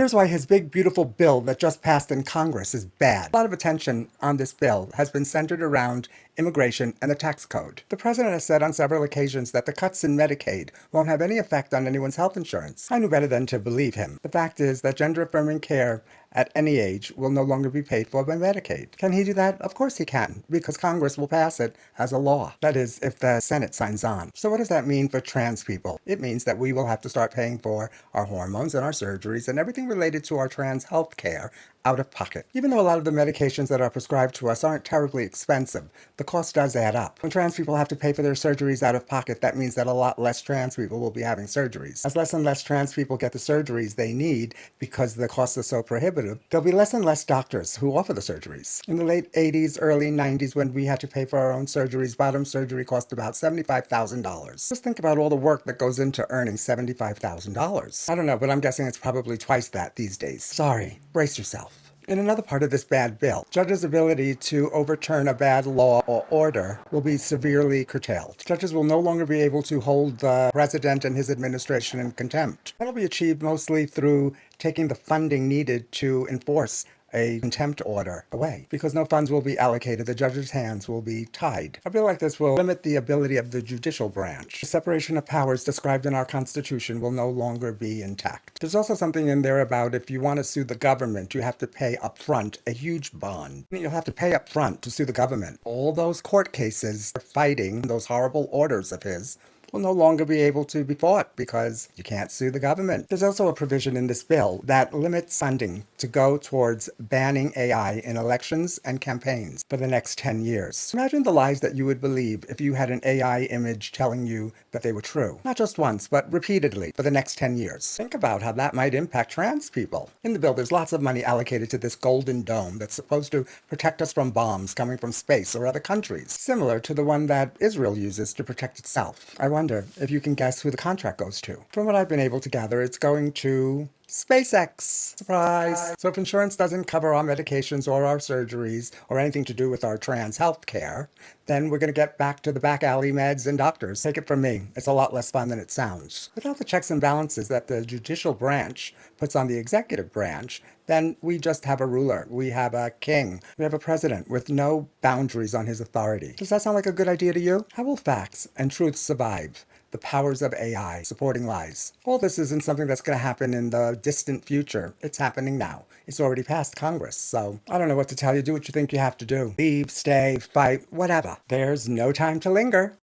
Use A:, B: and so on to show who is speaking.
A: Here's why his big, beautiful bill that just passed in Congress is bad. A lot of attention on this bill has been centered around immigration and the tax code. The president has said on several occasions that the cuts in Medicaid won't have any effect on anyone's health insurance. I knew better than to believe him. The fact is that gender-affirming care at any age will no longer be paid for by Medicaid. Can he do that? Of course he can, because Congress will pass it as a law. That is, if the Senate signs on. So what does that mean for trans people? It means that we will have to start paying for our hormones and our surgeries and everything related to our trans health care out of pocket. Even though a lot of the medications that are prescribed to us aren't terribly expensive, the cost does add up. When trans people have to pay for their surgeries out of pocket, that means that a lot less trans people will be having surgeries. As less and less trans people get the surgeries they need because the costs are so prohibitive, there'll be less and less doctors who offer the surgeries. In the late 80s, early 90s, when we had to pay for our own surgeries, bottom surgery cost about $75,000. Just think about all the work that goes into earning $75,000. I don't know, but I'm guessing it's probably twice that these days. Sorry, brace yourself. In another part of this bad bill, judges' ability to overturn a bad law or order will be severely curtailed. Judges will no longer be able to hold the president and his administration in contempt. That'll be achieved mostly through taking the funding needed to enforce a contempt order away. Because no funds will be allocated, the judge's hands will be tied. A bill like this will limit the ability of the judicial branch. The separation of powers described in our Constitution will no longer be intact. There's also something in there about if you want to sue the government, you have to pay up front a huge bond. You'll have to pay up front to sue the government. All those court cases fighting those horrible orders of his will no longer be able to be fought because you can't sue the government. There's also a provision in this bill that limits funding to go towards banning AI in elections and campaigns for the next 10 years. Imagine the lies that you would believe if you had an AI image telling you that they were true. Not just once, but repeatedly for the next 10 years. Think about how that might impact trans people. In the bill, there's lots of money allocated to this golden dome that's supposed to protect us from bombs coming from space or other countries, similar to the one that Israel uses to protect itself. I wonder if you can guess who the contract goes to. From what I've been able to gather, it's going to SpaceX. Surprise! So if insurance doesn't cover our medications or our surgeries or anything to do with our trans health care, then we're going to get back to the back alley meds and doctors. Take it from me, it's a lot less fun than it sounds. Without the checks and balances that the judicial branch puts on the executive branch, then we just have a ruler. We have a king. We have a president with no boundaries on his authority. Does that sound like a good idea to you? How will facts and truth survive the powers of AI supporting lies? All this isn't something that's going to happen in the distant future. It's happening now. It's already passed Congress, so I don't know what to tell you. Do what you think you have to do. Leave, stay, fight, whatever. There's no time to linger.